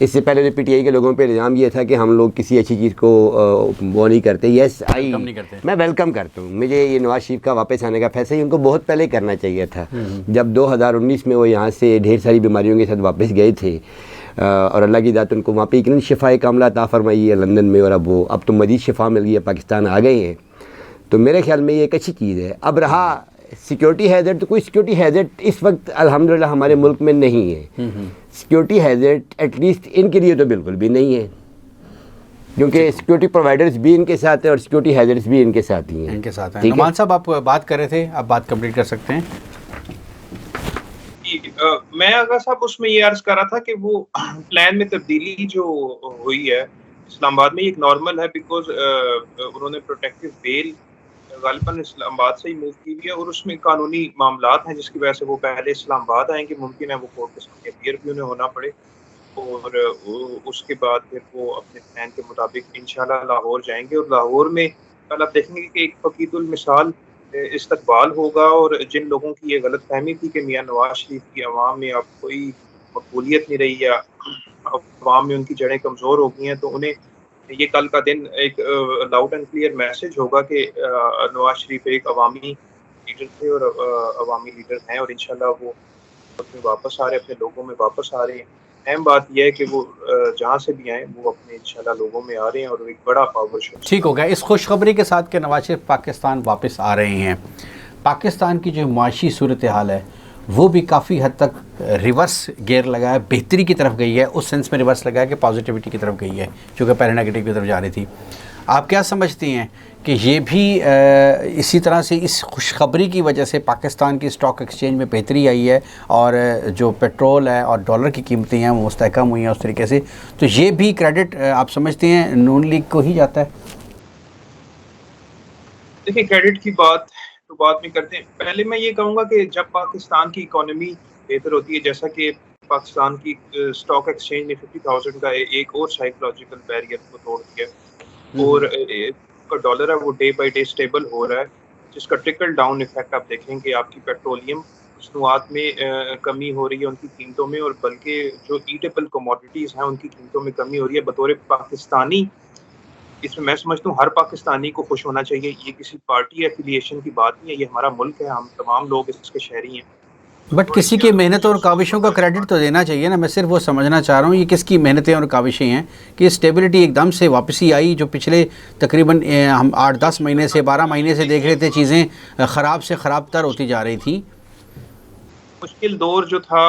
اس سے پہلے P T I کے لوگوں پہ الزام یہ تھا کہ ہم لوگ کسی اچھی چیز کو وہ نہیں کرتے. یس میں ویلکم کرتا ہوں. مجھے یہ نواز شریف کا واپس آنے کا فیصلہ ان کو بہت پہلے کرنا چاہیے تھا. جب 2019 میں وہ یہاں سے ڈھیر ساری بیماریوں کے ساتھ واپس گئے تھے اور اللہ کی ذات ان کو وہاں پہ اتنی شفا کاملہ عطا فرمائی ہے لندن میں, اور اب تو مزید شفا مل گئی ہے, پاکستان آ گئے ہیں. تو میرے خیال میں یہ ایک اچھی چیز ہے. اب رہا سیکیورٹی ہیزرڈ, تو کوئی سیکیورٹی ہیزرڈ اس وقت الحمدللہ ہمارے ملک میں نہیں ہے. سیکیورٹی ہیزرڈ ایٹ لیسٹ ان کے لیے تو بالکل بھی نہیں ہے, کیونکہ سیکیورٹی پرووائڈرز بھی ان کے ساتھ ہیں اور سیکیورٹی ہیزرڈز بھی ان کے ساتھ ہی ہیں. ان کے ساتھ ہیں. نعمان صاحب آپ بات کر رہے تھے, آپ بات کمپلیٹ کر سکتے ہیں. میں آغا صاحب اس میں یہ عرض کر رہا تھا کہ وہ پلان میں تبدیلی جو ہوئی ہے اسلام آباد میں ایک نارمل ہے, بیکاز انہوں نے پروٹیکٹیو بیل غالباً اسلام آباد سے ہی موو کی ہوئی ہے, اور اس میں قانونی معاملات ہیں جس کی وجہ سے وہ پہلے اسلام آباد آئیں گے. ممکن ہے وہ کورٹ کے سامنے اپیئر بھی انہیں ہونا پڑے, اور اس کے بعد پھر وہ اپنے پلان کے مطابق انشاءاللہ لاہور جائیں گے. اور لاہور میں کل آپ دیکھیں گے کہ ایک فقید المثال استقبال ہوگا, اور جن لوگوں کی یہ غلط فہمی تھی کہ میاں نواز شریف کی عوام میں اب کوئی مقبولیت نہیں رہی یا عوام میں ان کی جڑیں کمزور ہو گئی ہیں, تو انہیں یہ کل کا دن ایک لاؤڈ اینڈ کلیئر میسج ہوگا کہ نواز شریف ایک عوامی لیڈر تھے اور عوامی لیڈر ہیں, اور انشاءاللہ وہ اپنے واپس آ رہے ہیں, اپنے لوگوں میں واپس آ رہے ہیں. اہم بات یہ ہے کہ وہ جہاں سے بھی آئیں وہ اپنے انشاءاللہ لوگوں میں آ رہے ہیں, اور ایک بڑا پاور شو. ٹھیک ہو گیا اس خوشخبری کے ساتھ کہ نواز شریف پاکستان واپس آ رہے ہیں. پاکستان کی جو معاشی صورتحال ہے وہ بھی کافی حد تک ریورس گیئر لگا ہے, بہتری کی طرف گئی ہے, اس سینس میں ریورس لگا ہے کہ پازیٹیوٹی کی طرف گئی ہے, چونکہ پہلے نیگیٹو کی طرف جا رہی تھی. آپ کیا سمجھتی ہیں کہ یہ بھی اسی طرح سے اس خوشخبری کی وجہ سے پاکستان کی اسٹاک ایکسچینج میں بہتری آئی ہے, اور جو پیٹرول ہے اور ڈالر کی قیمتیں ہیں وہ مستحکم ہوئی ہیں اس طریقے سے, تو یہ بھی کریڈٹ آپ سمجھتے ہیں نون لیگ کو ہی جاتا ہے؟ دیکھیں کریڈٹ کی بات تو بعد میں کرتے ہیں. پہلے میں یہ کہوں گا کہ جب پاکستان کی اکانومی بہتر ہوتی ہے, جیسا کہ پاکستان کی اسٹاک ایکسچینج نے 50,000 کا ایک اور سائیکولوجیکل بیریئر کو توڑ دیا, اور ڈالر ہے وہ ڈے بائی ڈے اسٹیبل ہو رہا ہے, جس کا ٹرکل ڈاؤن ایفیکٹ آپ دیکھیں کہ آپ کی پیٹرولیم مصنوعات میں کمی ہو رہی ہے ان کی قیمتوں میں, اور بلکہ جو ایٹیبل کموڈیٹیز ہیں ان کی قیمتوں میں کمی ہو رہی ہے. بطور پاکستانی اس میں سمجھتا ہوں ہر پاکستانی کو خوش ہونا چاہیے. یہ کسی پارٹی ایفیلیشن کی بات نہیں ہے, یہ ہمارا ملک ہے, ہم تمام لوگ اس کے شہری ہیں. بٹ کسی کی محنت اور کاوشوں کا کریڈٹ تو دینا چاہیے نا. میں صرف وہ سمجھنا چاہ رہا ہوں یہ کس کی محنتیں اور کاوشیں ہیں کہ اسٹیبلٹی ایک دم سے واپسی آئی, جو پچھلے تقریباً ہم 8-10 مہینے سے 12 مہینے سے دیکھ رہے تھے چیزیں خراب سے خراب تر ہوتی جا رہی تھیں. مشکل دور جو تھا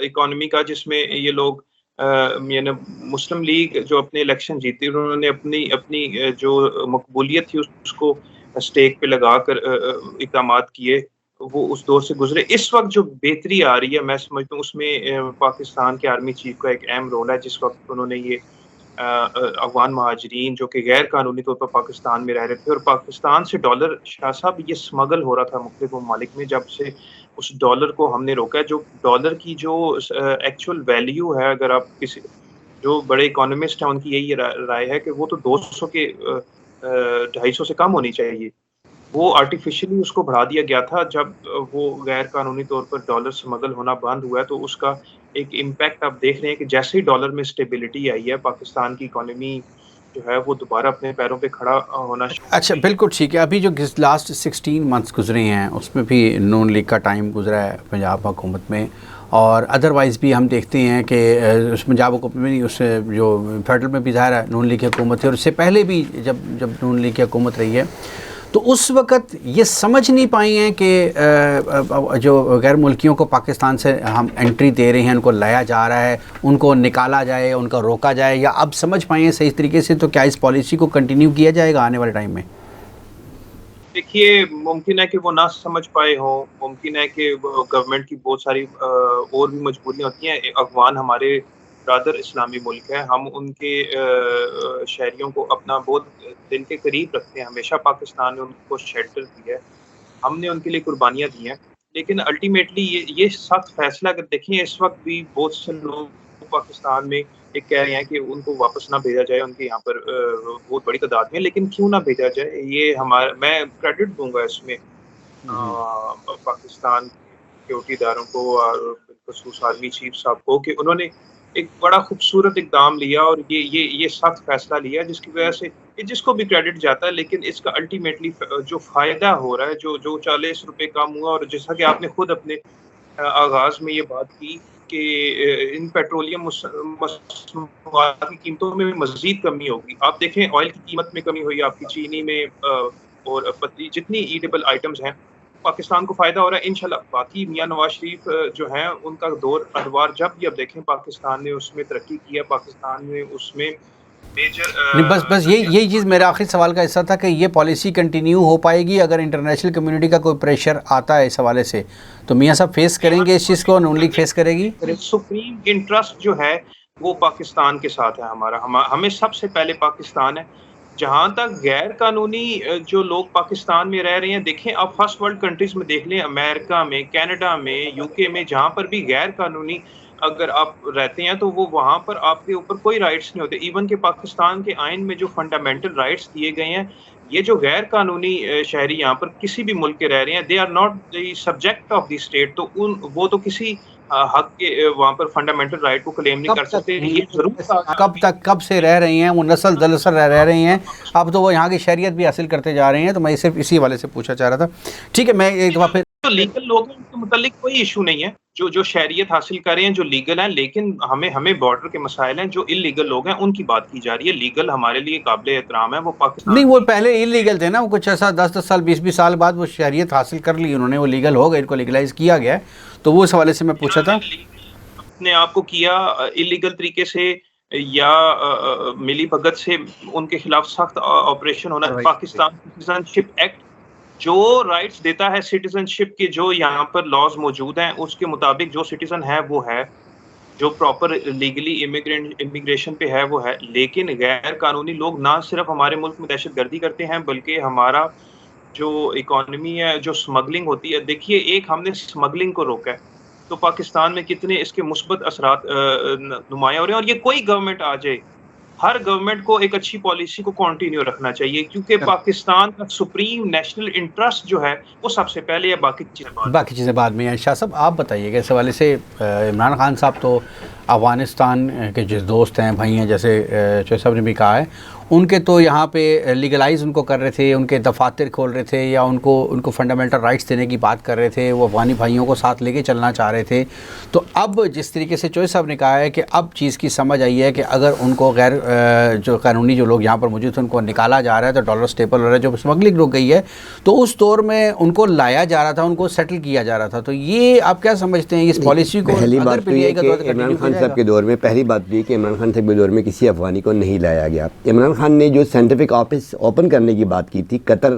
اکانومی کا, جس میں یہ لوگ یعنی مسلم لیگ جو اپنے الیکشن جیتی, انہوں نے اپنی جو مقبولیت تھی اس کو اسٹیک پہ لگا کر اقدامات کیے, وہ اس دور سے گزرے. اس وقت جو بہتری آ رہی ہے میں سمجھتا ہوں اس میں پاکستان کے آرمی چیف کا ایک اہم رول ہے. جس وقت انہوں نے یہ افغان مہاجرین جو کہ غیر قانونی طور پر پاکستان میں رہ رہے تھے, اور پاکستان سے ڈالر شاہ صاحب یہ اسمگل ہو رہا تھا مختلف ممالک میں, جب سے اس ڈالر کو ہم نے روکا ہے. جو ڈالر کی جو ایکچوئل ویلیو ہے, اگر آپ کسی جو بڑے اکانومسٹ ہیں ان کی یہی رائے ہے کہ وہ تو 200 کے 250 سے کم ہونی چاہیے. وہ آرٹیفیشلی اس کو بڑھا دیا گیا تھا. جب وہ غیر قانونی طور پر ڈالر اسمگل ہونا بند ہوا ہے تو اس کا ایک امپیکٹ آپ دیکھ رہے ہیں کہ جیسے ہی ڈالر میں اسٹیبلٹی آئی ہے, پاکستان کی اکانومی جو ہے وہ دوبارہ اپنے پیروں پہ کھڑا ہونا شروع. اچھا بالکل ٹھیک ہے. ابھی جو لاسٹ 16 منتھس گزرے ہیں اس میں بھی نون لیگ کا ٹائم گزرا ہے پنجاب حکومت میں, اور ادروائز بھی ہم دیکھتے ہیں کہ اس پنجاب حکومت میں اس جو فیڈرل میں بھی ظاہر ہے نون لیگ کی حکومت ہے, اور اس سے پہلے بھی جب نون لیگ کی حکومت رہی ہے تو اس وقت یہ سمجھ نہیں پائی ہیں کہ جو غیر ملکیوں کو پاکستان سے ہم انٹری دے رہے ہیں ان کو لایا جا رہا ہے, ان کو نکالا جائے, ان کا روکا جائے, یا اب سمجھ پائیں ہیں صحیح طریقے سے, تو کیا اس پالیسی کو کنٹینیو کیا جائے گا آنے والے ٹائم میں؟ دیکھیے ممکن ہے کہ وہ نہ سمجھ پائے ہوں, ممکن ہے کہ گورنمنٹ کی بہت ساری اور بھی مجبوریاں ہوتی ہیں. افغان ہمارے برادر اسلامی ملک ہے, ہم ان کے شہریوں کو اپنا بہت دل کے قریب رکھتے ہیں. ہمیشہ پاکستان نے ان کو شیلٹر دیا ہے, ہم نے ان کے لیے قربانیاں دی ہیں. لیکن الٹیمیٹلی یہ سخت فیصلہ اگر دیکھیں, اس وقت بھی بہت سے لوگ پاکستان میں ایک کہہ رہے ہیں کہ ان کو واپس نہ بھیجا جائے, ان کے یہاں پر بہت بڑی تعداد میں, لیکن کیوں نہ بھیجا جائے, یہ ہمارا میں کریڈٹ دوں گا اس میں پاکستان کے سیکورٹی اداروں کو اور بالخصوص آرمی چیف صاحب کو کہ انہوں نے ایک بڑا خوبصورت اقدام لیا اور یہ سخت فیصلہ لیا جس کی وجہ سے جس کو بھی کریڈٹ جاتا ہے، لیکن اس کا الٹیمیٹلی جو فائدہ ہو رہا ہے، جو 40 روپے کم ہوا، اور جیسا کہ آپ نے خود اپنے آغاز میں یہ بات کی کہ ان پیٹرولیم مصنوعات کی قیمتوں میں مزید کمی ہوگی. آپ دیکھیں آئل کی قیمت میں کمی ہوئی، آپ کی چینی میں اور جتنی ایٹیبل آئٹمز ہیں، پاکستان کو فائدہ ہو رہا ہے انشاءاللہ. باقی میاں نواز شریف جو ہیں ان کا دور ادوار جب بھی اب دیکھیں پاکستان نے اس میں ترقی کی ہے، پاکستان نے اس میں میجر بس یہی چیز میرا آخری سوال کا حصہ تھا کہ یہ پالیسی کنٹینیو ہو پائے گی اگر انٹرنیشنل کمیونٹی کا کوئی پریشر آتا ہے اس حوالے سے، تو میاں صاحب فیس کریں گے اس چیز کو، نون لیگ فیس کرے گی؟ سپریم انٹرسٹ جو ہے وہ پاکستان کے ساتھ ہے ہمارا. ہمیں سب سے پہلے پاکستان ہے. جہاں تک غیر قانونی جو لوگ پاکستان میں رہ رہے ہیں، دیکھیں آپ فرسٹ ورلڈ کنٹریز میں دیکھ لیں، امریکہ میں، کینیڈا میں، یو کے میں، جہاں پر بھی غیر قانونی اگر آپ رہتے ہیں تو وہ وہاں پر آپ کے اوپر کوئی رائٹس نہیں ہوتے. ایون کہ پاکستان کے آئین میں جو فنڈامنٹل رائٹس دیے گئے ہیں، یہ جو غیر قانونی شہری یہاں پر کسی بھی ملک کے رہ رہے ہیں، they are not the subject of the state, تو وہ تو کسی حق کے وہاں پر فنڈامنٹل رائٹ کو کلیم نہیں کر سکتے. یہ ضرور کب سے رہ رہی ہیں وہ، نسل در نسل رہ رہی ہیں، اب تو وہ یہاں کی شہریت بھی حاصل کرتے جا رہے ہیں. تو میں صرف اسی حوالے سے پوچھنا چاہ رہا تھا. ٹھیک ہے، میں ایک دفعہ پھر جو لیگل لوگ ہیں ان کے متعلق کوئی ایشو نہیں ہے، جو شہریت حاصل کرے ہیں، جو لیگل ہیں، لیکن ہمیں بارڈر کے مسائل ہیں، جو انلیگل لوگ ہیں ان کی بات کی جا رہی ہے. لیگل ہمارے لیے قابل احترام ہے، وہ پاکستان نہیں، وہ پہلے انلیگل تھے نا، وہ کچھ ایسا 10 سال 20 سال بعد وہ شہریت حاصل کر لی انہوں نے، وہ لیگل ہو گئے، ان کو لیگلائز کیا گیا ہے. تو وہ اس حوالے سے میں پوچھا تھا. اپنے آپ کو کیا انلیگل طریقے سے یا ملی بھگت سے، ان کے خلاف سخت آپریشن ہونا. پاکستان سٹیزن شپ ایکٹ جو رائٹس دیتا ہے سٹیزن شپ کے، جو یہاں پر لاز موجود ہیں اس کے مطابق جو سٹیزن ہے وہ ہے، جو پراپر لیگلی امیگریشن پہ ہے وہ ہے. لیکن غیر قانونی لوگ نہ صرف ہمارے ملک میں دہشت گردی کرتے ہیں، بلکہ ہمارا جو اکانومی ہے، جو سمگلنگ ہوتی ہے، دیکھیے ایک ہم نے سمگلنگ کو روکا ہے تو پاکستان میں کتنے اس کے مثبت اثرات نمایاں ہو رہے ہیں. اور یہ کوئی گورنمنٹ آ جائے، ہر گورنمنٹ کو ایک اچھی پالیسی کو کنٹینیو رکھنا چاہیے، کیونکہ پاکستان کا سپریم نیشنل انٹرسٹ جو ہے وہ سب سے پہلے ہے، باقی چیزیں بعد میں. شاہ صاحب آپ بتائیے کہ اس حوالے سے عمران خان صاحب تو افغانستان کے جو دوست ہیں، بھائی ہیں، جیسے چوہے صاحب نے بھی کہا ہے، ان کے تو یہاں پہ لیگلائز ان کو کر رہے تھے، ان کے دفاتر کھول رہے تھے، یا ان کو فنڈامنٹل رائٹس دینے کی بات کر رہے تھے، وہ افغانی بھائیوں کو ساتھ لے کے چلنا چاہ رہے تھے. تو اب جس طریقے سے چوہے صاحب نے کہا ہے کہ اب چیز کی سمجھ آئی ہے کہ اگر ان کو جو قانونی جو لوگ یہاں پر موجود ہیں ان کو نکالا جا رہا ہے، تو ڈالر سٹیپل ہو رہا ہے، جو اسمگلنگ رک گئی ہے، تو اس دور میں ان کو لایا جا رہا تھا، ان کو سیٹل کیا جا رہا تھا. تو یہ آپ کیا سمجھتے ہیں اس پالیسی کو؟ پہلی بات تو یہ کہ عمران خان صاحب کے دور میں عمران خان صاحب کے دور میں کسی افغانی کو نہیں لایا گیا. عمران خان نے جو سائنٹیفک آفس اوپن کرنے کی بات کی تھی قطر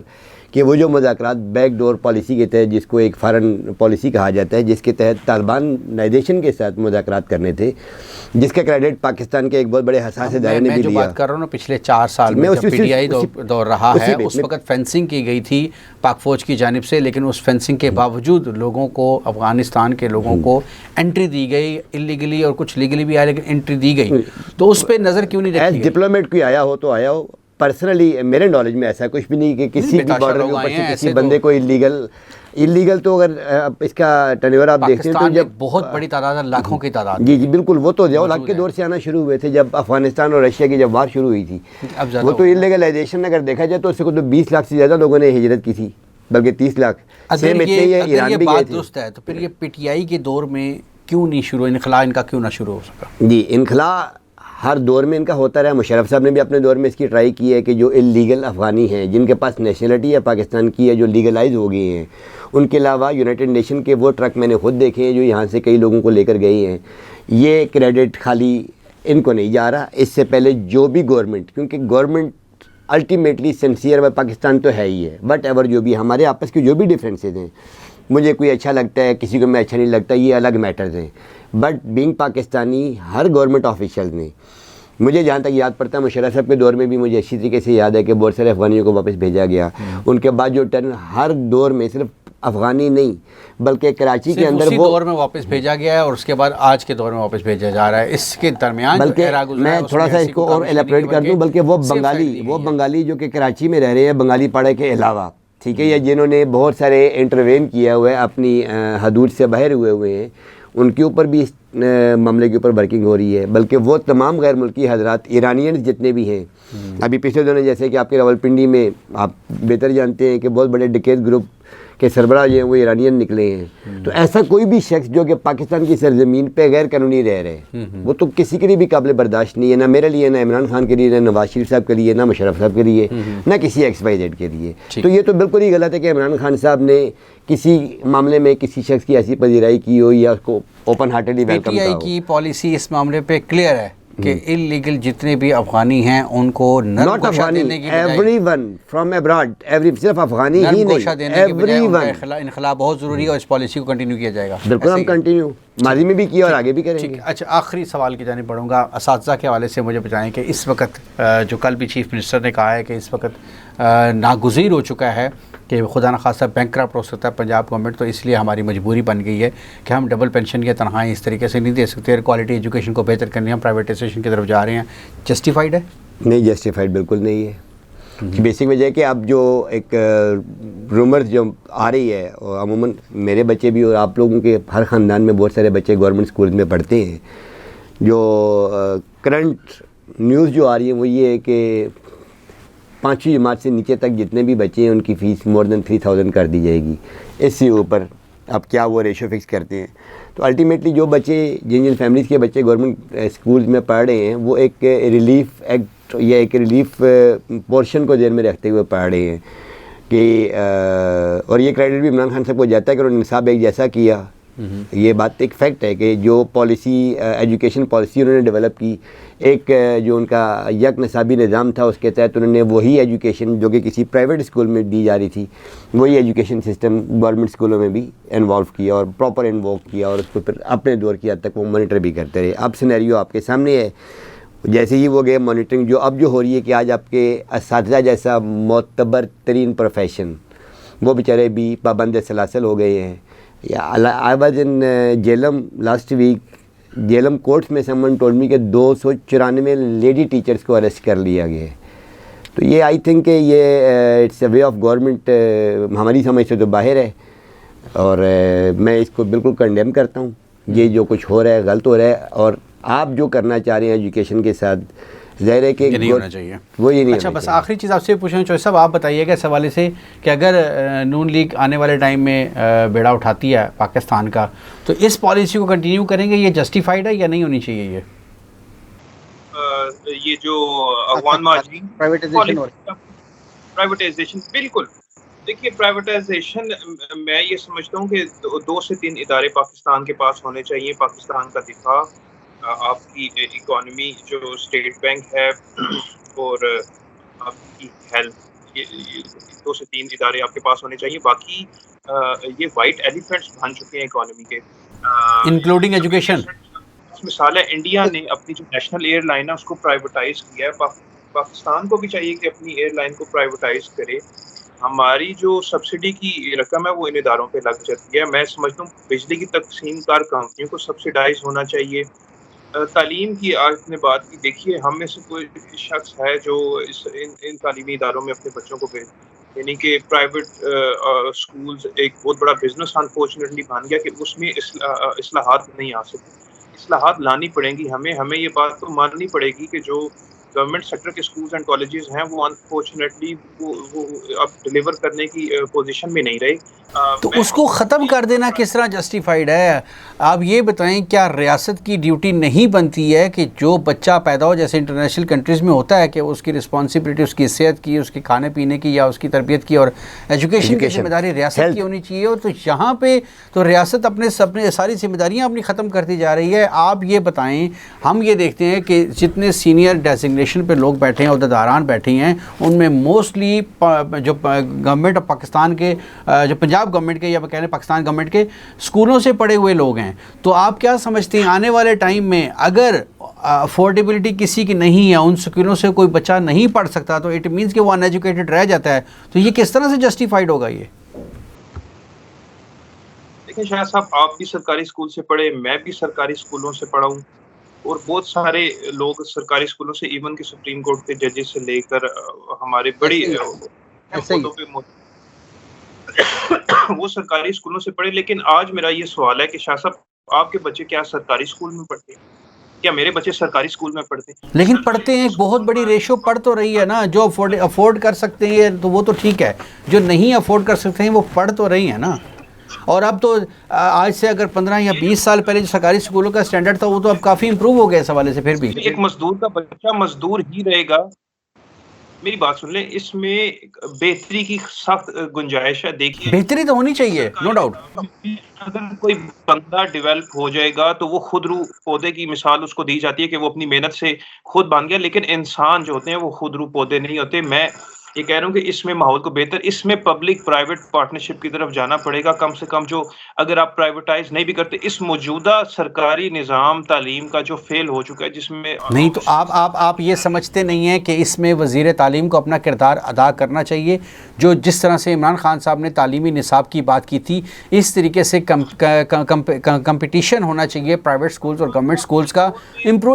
کہ وہ جو مذاکرات بیک ڈور پالیسی کے تحت، جس کو ایک فارن پالیسی کہا جاتا ہے، جس کے تحت طالبان نائزیشن کے ساتھ مذاکرات کرنے تھے، جس کا کریڈٹ پاکستان کے ایک بہت بڑے حساس ادارے نے بھی لیا. میں جو بات کر رہا ہوں نا، پچھلے 4 سال میں جب پی ٹی آئی دور رہا ہے، اس وقت فینسنگ کی گئی تھی پاک فوج کی جانب سے، لیکن اس فینسنگ کے باوجود لوگوں کو، افغانستان کے لوگوں کو انٹری دی گئی انلیگلی، اور کچھ لیگلی بھی آئے لیکن انٹری دی گئی. تو اس پہ نظر کیوں نہیں رکھی گئی؟ ایز ڈپلومیٹ کوئی آیا ہو تو آیا ہو. پرسنلی میرے نالج میں ایسا کچھ بھی نہیں کہ کسی بھی بارڈر کے اوپر سے کسی بندے کو انلیگل تو اگر اس کا ٹرن اوور آپ دیکھتے ہیں تو جب بہت بڑی تعداد ہے، لاکھوں کی تعداد. جی بالکل، وہ تو ضیاء الحق کے دور سے آنا شروع ہوئے تھے، جب افغانستان اور رشیا کی جب وار شروع ہوئی تھی. وہ تو انلیگلائزیشن اگر دیکھا جائے تو اس سے تو 20 لاکھ سے زیادہ لوگوں نے ہجرت کی تھی، بلکہ 30 لاکھ. اگر یہ بات درست ہے تو پھر یہ پی ٹی آئی کے دور میں کیوں نہیں شروع، انخلا ان کا کیوں نہ شروع ہو سکا؟ جی انخلا ہر دور میں ان کا ہوتا رہا. مشرف صاحب نے بھی اپنے دور میں اس کی ٹرائی کی ہے کہ جو انلیگل افغانی ہیں، جن کے پاس نیشنلٹی ہے پاکستان کی ہے، جو لیگلائز ہو گئی ہیں، ان کے علاوہ یونائٹڈ نیشن کے وہ ٹرک میں نے خود دیکھے ہیں جو یہاں سے کئی لوگوں کو لے کر گئی ہیں. یہ کریڈٹ خالی ان کو نہیں جا رہا. اس سے پہلے جو بھی گورنمنٹ، کیونکہ گورنمنٹ الٹیمیٹلی سنسیئر پاکستان تو ہے ہی ہے، بٹ ایور جو بھی ہمارے آپس کے جو بھی ڈفرینسز ہیں، مجھے کوئی اچھا لگتا ہے، کسی کو میں اچھا نہیں لگتا، یہ الگ میٹرز ہیں. But being Pakistani Hare government official نے، مجھے جہاں تک یاد پڑتا ہے مشرف صاحب کے دور میں بھی مجھے اچھی طریقے سے یاد ہے کہ بہت سارے افغانیوں کو واپس بھیجا گیا. ان کے بعد جو ٹرن ہر دور میں صرف افغانی نہیں بلکہ کراچی کے اندر وہ دور میں واپس بھیجا گیا ہے، اور اس کے بعد آج کے دور میں واپس بھیجا جا رہا ہے. اس کے درمیان بلکہ میں تھوڑا سا اس کو اور ایلیبریٹ کر دوں، بلکہ وہ بنگالی جو کہ کراچی میں رہ رہے ہیں بنگالی پاڑے کے علاوہ، ٹھیک ہے، یا جنہوں نے بہت سارے انٹروین کیا ہوا ہے، اپنی حدود سے باہر ہوئے ہیں، ان کے اوپر بھی اس معاملے کے اوپر ورکنگ ہو رہی ہے، بلکہ وہ تمام غیر ملکی حضرات ایرانین جتنے بھی ہیں، ابھی پچھلے دنوں جیسے کہ آپ کے راولپنڈی میں آپ بہتر جانتے ہیں کہ بہت بڑے ڈکیت گروپ کے سربراہ جو ہیں وہ ایرانین نکلے ہیں، تو ایسا کوئی بھی شخص جو کہ پاکستان کی سرزمین پہ غیر قانونی رہ رہے وہ تو کسی کے لیے بھی قابل برداشت نہیں ہے، نہ میرے لیے، نہ عمران خان کے لیے، نہ نواز شریف صاحب کے لیے، نہ مشرف صاحب کے لیے، نہ کسی ایکس وائی زیڈ کے لیے۔ تو یہ تو بالکل ہی غلط ہے کہ عمران خان صاحب نے کسی معاملے میں کسی شخص کی ایسی پذیرائی کی ہو یا اس کو open heartedly P welcome T I کیا ہو۔ کی پالیسی اس معاملے پہ کلیئر ہے کہ انلیگل جتنے بھی افغانی ہیں ان کو نرم ناٹ گوشہ افغانی، دینے کی ایوری ون فرام ابراڈ، صرف افغانی ہی نرم گوشہ نہیں، دینے کی بجائے ایوری ان ون۔ کا انخلا بہت ضروری ہے اور اس پالیسی کو کنٹینیو کیا جائے گا۔ بالکل ایسے ہم ہی ہے۔ کنٹینیو ماضی میں بھی کیا اور آگے بھی کریں ٹھیک گے۔ ہے، اچھا آخری سوال کی جانب بڑھوں گا، اساتذہ کے حوالے سے مجھے بتائیں کہ اس وقت جو کل بھی چیف منسٹر نے کہا ہے کہ اس وقت ناگزیر ہو چکا ہے کہ خدا نخواستہ بینکرپٹ ہو سکتا ہے پنجاب گورنمنٹ، تو اس لیے ہماری مجبوری بن گئی ہے کہ ہم ڈبل پینشن یا تنخواہیں اس طریقے سے نہیں دے سکتے، کوالٹی ایجوکیشن کو بہتر کرنے ہم پرائیویٹائزیشن کی طرف جا رہے ہیں، جسٹیفائڈ ہے؟ نہیں، جسٹیفائڈ بالکل نہیں ہے۔ بیسک وجہ ہے کہ اب جو ایک رومرز جو آ رہی ہے، اور عموماً میرے بچے بھی اور آپ لوگوں کے ہر خاندان میں بہت سارے بچے گورنمنٹ اسکول میں پڑھتے ہیں، جو کرنٹ نیوز جو آ رہی ہے وہ یہ ہے کہ 5ویں جماعت سے نیچے تک جتنے بھی بچے ہیں ان کی فیس مور دین 3000 کر دی جائے گی۔ اس سے اوپر اب کیا وہ ریشو فکس کرتے ہیں، تو الٹیمیٹلی جو بچے جن فیملیز کے بچے گورنمنٹ اسکولز میں پڑھ رہے ہیں وہ ایک ریلیف ایکٹ یا ایک ریلیف پورشن کو ذہن میں رکھتے ہوئے پڑھ رہے ہیں کہ اور یہ کریڈٹ بھی عمران خان صاحب کو جاتا ہے کہ انہوں نے نصاب ایک جیسا کیا۔ یہ بات ایک فیکٹ ہے کہ جو پالیسی ایجوکیشن پالیسی انہوں نے ڈیولپ کی، ایک جو ان کا یک نصابی نظام تھا اس کے تحت انہوں نے وہی ایجوکیشن جو کہ کسی پرائیویٹ اسکول میں دی جا رہی تھی وہی ایجوکیشن سسٹم گورنمنٹ اسکولوں میں بھی انوالو کیا اور پراپر انوالو کیا، اور اس کو پھر اپنے دور کی حد تک وہ مانیٹر بھی کرتے رہے۔ اب سینیریو آپ کے سامنے ہے، جیسے ہی وہ گئے مانیٹرنگ جو اب جو ہو رہی ہے کہ آج آپ کے اساتذہ جیسا معتبر ترین پروفیشن وہ بیچارے بھی پابند سلاسل ہو گئے ہیں۔ I was in Jhelum last week, Jhelum courts میں someone told me کہ 294 لیڈی ٹیچرز کو اریسٹ کر لیا گیا ہے۔ تو یہ آئی تھنک کہ یہ it's a way of government, ہماری سمجھ سے تو باہر ہے، اور میں اس کو بالکل کنڈیم کرتا ہوں۔ یہ جو کچھ ہو رہا ہے غلط ہو رہا ہے، اور آپ جو کرنا چاہ رہے ہیں ایجوکیشن کے ساتھ ظاہر ہے کہ یہ نہیں ہونا چاہیے، وہ یہ نہیں اچھا ہونا بس چاہیے۔ آخری چیز آپ سے پوچھنا چاہیے صاحب، آپ بتائیے گا اس حوالے سے کہ اگر نون لیگ آنے والے ٹائم میں بیڑا اٹھاتی ہے پاکستان کا تو اس پالیسی کو کنٹینیو کریں گے، یہ جسٹیفائڈ ہے یا نہیں ہونی چاہیے؟ یہ جو افغان مہاجرین پرائیویٹائزیشن، بالکل دیکھیے پرائیویٹائزیشن میں یہ سمجھتا ہوں کہ 2 سے 3 ادارے پاکستان کے پاس ہونے چاہیے۔ پاکستان کا دفاع، آپ کی اکانومی جو اسٹیٹ بینک ہے، اور آپ کی ہیلتھ، یہ 2 سے 3 ادارے آپ کے پاس ہونے چاہیے۔ باقی یہ وائٹ ایلیفینٹس بن چکے ہیں اکانومی کے، انکلوڈنگ ایجوکیشن۔ مثال ہے انڈیا نے اپنی جو نیشنل ایئر لائن ہے اس کو پرائیویٹائز کیا ہے، پاکستان کو بھی چاہیے کہ اپنی ایئر لائن کو پرائیویٹائز کرے۔ ہماری جو سبسڈی کی رقم ہے وہ ان اداروں پہ لگ جاتی ہے۔ میں سمجھتا ہوں بجلی کی تقسیم کار کمپنیوں کو سبسڈائز ہونا چاہیے۔ تعلیم کی آپ نے بات کی، دیکھیے ہم میں سے کوئی شخص ہے جو ان تعلیمی اداروں میں اپنے بچوں کو یعنی کہ پرائیویٹ اسکولز ایک بہت بڑا بزنس انفارچونیٹلی بن گیا کہ اس میں اصلاحات نہیں آ سکتی۔ اصلاحات لانی پڑیں گی، ہمیں یہ بات تو ماننی پڑے گی کہ جو گورنمنٹ سیکٹر کے اسکولز اینڈ کالجز ہیں وہ انفارچونیٹلی وہ اب ڈلیور کرنے کی پوزیشن میں نہیں رہے۔ تو اس کو ختم کر دینا کس طرح جسٹیفائڈ ہے؟ آپ یہ بتائیں، کیا ریاست کی ڈیوٹی نہیں بنتی ہے کہ جو بچہ پیدا ہو، جیسے انٹرنیشنل کنٹریز میں ہوتا ہے کہ اس کی رسپانسبلٹی اس کی صحت کی، اس کی کھانے پینے کی یا اس کی تربیت کی اور ایجوکیشن کی ذمہ داری ریاست کی ہونی چاہیے، اور تو یہاں پہ تو ریاست اپنے ساری ذمہ داریاں اپنی ختم کرتی جا رہی ہے۔ آپ یہ بتائیں، ہم یہ دیکھتے ہیں کہ جتنے سینئر ڈیزگنیشن پہ لوگ بیٹھے ہیں، عہدیداران بیٹھے ہیں، ان میں موسٹلی جو گورنمنٹ آف پاکستان کے، جو پنجاب گورنمنٹ کے یا کہہ رہے ہیں پاکستان گورنمنٹ کے اسکولوں سے پڑھے ہوئے لوگ ہیں۔ تو آپ کیا سمجھتے ہیں آنے والے ٹائم میں اگر افورڈیبلٹی کسی کی نہیں ہے، ان اسکولوں سے کوئی بچہ نہیں پڑھ سکتا، تو اٹ مینس کہ وہ ان ایجوکیٹڈ رہ جاتا ہے، تو یہ کس طرح سے جسٹیفائڈ ہوگا؟ یہ دیکھیں شاہ صاحب، آپ بھی سرکاری اسکول سے پڑھے، میں بھی سرکاری اسکولوں سے پڑھا ہوں، اور بہت سارے لوگ سرکاری اسکولوں سے، ایون کہ سپریم کورٹ کے ججز سے لے کر ہمارے بڑی عہدوں پہ وہ سرکاری اسکولوں سے پڑھے۔ لیکن آج میرا یہ سوال ہے کہ شاہ صاحب آپ کے بچے کیا سرکاری اسکول میں پڑھتے ہیں؟ کیا میرے بچے سرکاری اسکول میں پڑھتے ہیں؟ لیکن پڑھتے ہیں، ایک بہت بڑی ریشو پڑھ تو رہی ہے نا. جو افورڈ کر سکتے ہیں تو وہ تو ٹھیک ہے، جو نہیں افورڈ کر سکتے ہیں وہ پڑھ تو رہی ہیں نا. اور اب تو آج سے اگر 15 یا 20 سال پہلے جو سرکاری اسکولوں کا اسٹینڈرڈ تھا وہ تو اب کافی امپروو ہو گیا اس حوالے سے. پھر بھی ایک مزدور کا بچہ مزدور ہی رہے گا. میری بات سن لیں، اس میں بہتری کی سخت گنجائش ہے. دیکھیے بہتری تو ہونی چاہیے، نو ڈاؤٹ. اگر کوئی بندہ ڈیولپ ہو جائے گا تو وہ خود رو پودے کی مثال اس کو دی جاتی ہے کہ وہ اپنی محنت سے خود بن گیا، لیکن انسان جو ہوتے ہیں وہ خود رو پودے نہیں ہوتے. میں یہ کہہ رہا ہوں کہ اس میں ماحول کو بہتر، اس میں پبلک پرائیویٹ پارٹنرشپ کی طرف جانا پڑے گا. کم سے کم جو اگر آپ پرائیویٹائز نہیں بھی کرتے، اس موجودہ سرکاری نظام تعلیم کا جو فیل ہو چکا ہے جس میں نہیں تو آپ یہ سمجھتے نہیں ہیں کہ اس میں وزیر تعلیم کو اپنا کردار ادا کرنا چاہیے. جو جس طرح سے عمران خان صاحب نے تعلیمی نصاب کی بات کی تھی، اس طریقے سے کمپٹیشن ہونا چاہیے پرائیویٹ سکولز اور گورنمنٹ سکولز کا.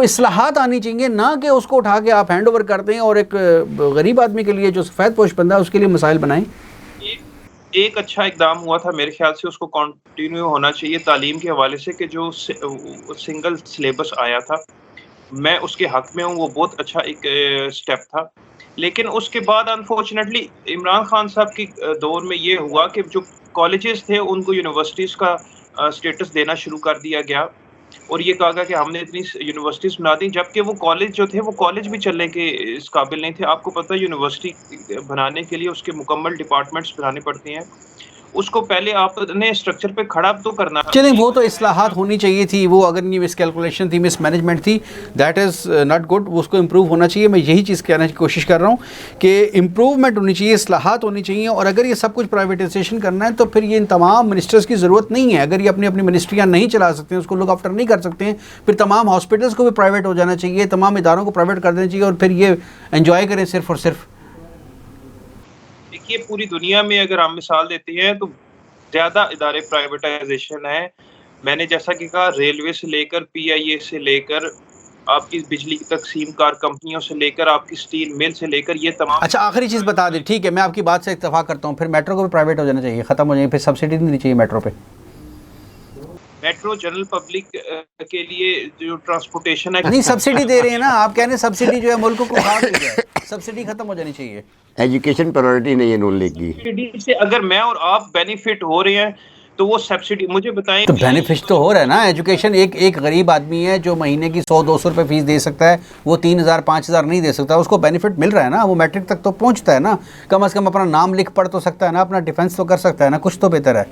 اصلاحات آنی چاہیے، نہ کہ اس کو اٹھا کے آپ ہینڈ اوور کر دیں اور ایک غریب آدمی کے لیے جو سفید پوش بندہ ہے اس کے لیے مسائل بنائیں. ایک اچھا اقدام ہوا تھا میرے خیال سے، اس کو کنٹینیو ہونا چاہیے تعلیم کے حوالے سے، کہ جو سنگل سلیبس آیا تھا، میں اس کے حق میں ہوں. وہ بہت اچھا ایک سٹیپ تھا. لیکن اس کے بعد انفارچونیٹلی عمران خان صاحب کی دور میں یہ ہوا کہ جو کالجز تھے ان کو یونیورسٹیز کا سٹیٹس دینا شروع کر دیا گیا، اور یہ کہا گیا کہ ہم نے اتنی یونیورسٹیز بنا دی، جبکہ وہ کالج جو تھے وہ کالج بھی چلنے کے اس قابل نہیں تھے. آپ کو پتہ ہے یونیورسٹی بنانے کے لیے اس کے مکمل ڈپارٹمنٹس بنانے پڑتے ہیں. اس کو پہلے آپ نے اسٹرکچر پہ کھڑا تو کرنا. چلیں وہ تو اصلاحات ہونی چاہیے تھی، وہ اگر نہیں مس کیلکولیشن تھی، مس مینجمنٹ تھی، دیٹ از ناٹ گڈ. اس کو امپروو ہونا چاہیے. میں یہی چیز کہنے کی کوشش کر رہا ہوں کہ امپروومنٹ ہونی چاہیے، اصلاحات ہونی چاہیے. اور اگر یہ سب کچھ پرائیویٹائزیشن کرنا ہے تو پھر یہ ان تمام منسٹرز کی ضرورت نہیں ہے. اگر یہ اپنی اپنی منسٹریاں نہیں چلا سکتے ہیں، اس کو لوک آفٹر نہیں کر سکتے ہیں، پھر تمام ہاسپٹلس کو بھی پرائیویٹ ہو جانا چاہیے، تمام اداروں کو پرائیویٹ کر دینا چاہیے، اور پھر یہ انجوائے کریں صرف اور صرف. دیکھیے پوری دنیا میں اگر ہم مثال دیتے ہیں تو زیادہ ادارے پرائیویٹائزیشن ہیں. میں نے جیسا کہ کہا، ریلوے سے لے کر پی آئی اے سے لے کر آپ کی بجلی کی تقسیم کار کمپنیوں سے لے کر آپ کی اسٹیل مل سے لے کر یہ تمام. اچھا آخری چیز بتا دیں، ٹھیک ہے میں آپ کی بات سے اتفاق کرتا ہوں. پھر میٹرو کو بھی پرائیویٹ ہو جانا چاہیے، ختم ہو جائے، پھر سبسڈی نہیں دینی چاہیے میٹرو پہ. میٹرو جنرل پبلک کے لیے جو ٹرانسپورٹیشن ہے، نہیں سبسڈی دے رہے ہیں نا آپ، کہہ رہے ہیں سبسڈی جو ہے ملک کو کھا رہی ہے، سبسڈی ختم ہو جانی چاہیے. ایجوکیشن پرائورٹی نہیں ہے نون لیگ کی. سبسڈی سے اگر میں اور آپ بینیفٹ ہو رہے ہیں تو وہ سبسڈی مجھے بتائیں. تو بینیفٹ تو ہو رہا ہے نا. ایجوکیشن ایک غریب آدمی ہے جو مہینے کی 100-200 روپے فیس دے سکتا ہے، وہ 3,000-5,000 نہیں دے سکتا، اس کو بینیفٹ مل رہا ہے نا. وہ میٹرک تک تو پہنچتا ہے نا، کم از کم اپنا نام لکھ پڑھ تو سکتا ہے نا، اپنا ڈیفینس تو کر سکتا ہے نا. کچھ تو بہتر ہے،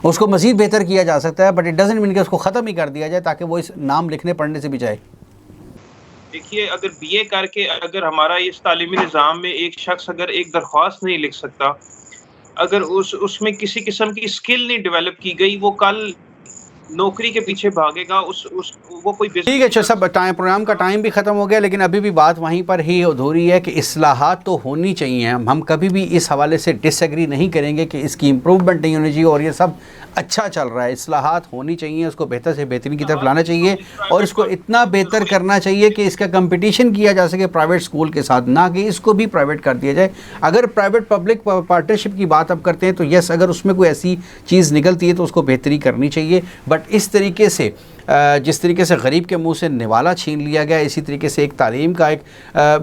اس کو مزید بہتر کیا جا سکتا ہے، بٹ اٹ ڈزنٹ مین کہ اس کو ختم ہی کر دیا جائے تاکہ وہ اس نام لکھنے پڑھنے سے بھی جائے. دیکھیے اگر بی اے کر کے اگر ہمارا اس تعلیمی نظام میں ایک شخص اگر ایک درخواست نہیں لکھ سکتا، اگر اس میں کسی قسم کی اسکل نہیں ڈیولپ کی گئی، وہ کل نوکری کے پیچھے بھاگے گا. وہ کوئی ٹھیک ہے. اچھا سب پروگرام کا ٹائم بھی ختم ہو گیا، لیکن ابھی بھی بات وہیں پر ہی ادھوری ہے کہ اصلاحات تو ہونی چاہیے. ہم کبھی بھی اس حوالے سے ڈس ایگری نہیں کریں گے کہ اس کی امپروومنٹ نہیں ہونی چاہیے اور یہ سب اچھا چل رہا ہے. اصلاحات ہونی چاہیے، اس کو بہتر سے بہترین کی طرف لانا چاہیے، اور اس کو اتنا بہتر کرنا چاہیے کہ اس کا کمپٹیشن کیا جا سکے پرائیویٹ اسکول کے ساتھ، نہ کہ اس کو بھی پرائیویٹ کر دیا جائے. اگر پرائیویٹ پبلک پارٹنرشپ کی بات اب کرتے ہیں تو یس، اگر اس میں کوئی ایسی چیز نکلتی ہے تو اس کو بہتری کرنی چاہیے. بٹ اس طریقے سے جس طریقے سے غریب کے منہ سے نوالا چھین لیا گیا، اسی طریقے سے ایک تعلیم کا ایک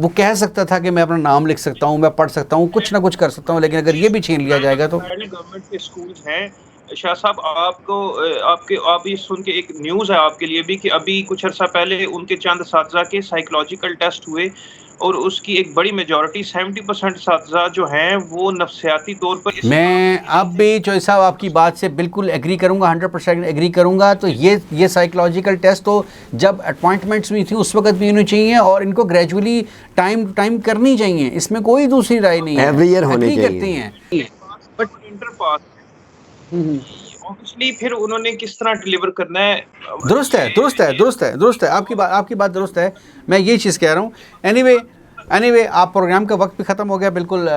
وہ کہہ سکتا تھا کہ میں اپنا نام لکھ سکتا ہوں، میں پڑھ سکتا ہوں، کچھ نہ کچھ کر سکتا ہوں، لیکن اگر یہ بھی چھین لیا جائے گا تو. گورنمنٹ کے اسکولز ہیں شاہ صاحب، آپ یہ سن کے ایک نیوز ہے آپ کے لیے بھی کہ ابھی کچھ عرصہ پہلے ان کے چند اساتذہ کے سائیکولوجیکل ٹیسٹ ہوئے، اور اس کی ایک بڑی میجورٹی 70% اساتذہ جو ہیں وہ نفسیاتی طور پر. میں اب بھی چوہے صاحب آپ کی بات سے بالکل ایگری کروں گا، 100% ایگری کروں گا. تو یہ سائیکولوجیکل ٹیسٹ تو جب اپوائنٹمنٹس بھی تھیں اس وقت بھی ہونی چاہیے، اور ان کو گریجولی ٹائم کرنی چاہیے، اس میں کوئی دوسری رائے نہیں ہے. ایوری ایئر ہونے چاہیے. کرتے ہیں بٹ انٹر پاس obviously پھر انہوں نے کس طرح ڈیلیور کرنا ہے. درست ہے آپ کی بات درست ہے. میں یہ چیز کہہ رہا ہوں. اینی وے اینی وے آپ پروگرام کا وقت بھی ختم ہو گیا، بالکل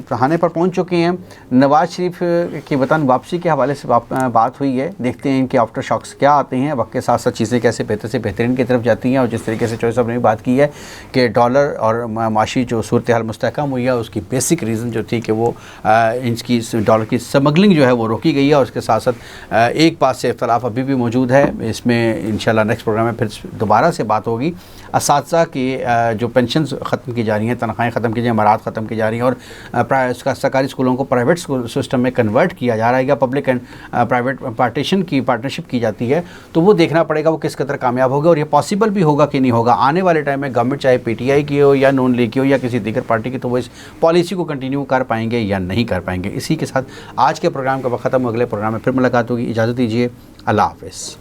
کہانے پر پہنچ چکے ہیں. نواز شریف کی وطن واپسی کے حوالے سے بات ہوئی ہے. دیکھتے ہیں کہ آفٹر شاکس کیا آتے ہیں، وقت کے ساتھ ساتھ چیزیں کیسے بہتر سے بہترین کی طرف جاتی ہیں. اور جس طریقے سے چوہے صاحب نے بھی بات کی ہے کہ ڈالر اور معاشی جو صورتحال مستحکم ہوئی ہے، اس کی بیسک ریزن جو تھی کہ وہ ان کی ڈالر کی اسمگلنگ جو ہے وہ روکی گئی ہے. اور اس کے ساتھ ساتھ ایک بات سے اختلاف ابھی بھی موجود ہے، اس میں انشاءاللہ نیکسٹ پروگرام میں پھر دوبارہ سے بات ہوگی. اساتذہ کی جو پینشنز ختم کی جا رہی ہیں، تنخواہیں ختم کی جا رہی ہیں، امارات ختم کی جا رہی ہیں، اور سرکاری اسکولوں کو پرائیویٹ سسٹم میں کنورٹ کیا جا رہا ہے، یا پبلک اینڈ پرائیویٹ پارٹنرشپ کی جاتی ہے، تو وہ دیکھنا پڑے گا وہ کس قدر کامیاب ہوگا اور یہ پاسبل بھی ہوگا کہ نہیں ہوگا. آنے والے ٹائم میں گورنمنٹ چاہے پی ٹی آئی کی ہو یا نون لیگ کی ہو یا کسی دیگر پارٹی کی، تو وہ اس پالیسی کو کنٹینیو کر پائیں گے یا نہیں کر پائیں گے. اسی کے ساتھ آج کے پروگرام کا وقت ختم. اگلے پروگرام میں پھر ملاقات ہوگی. اجازت دیجیے. اللہ حافظ.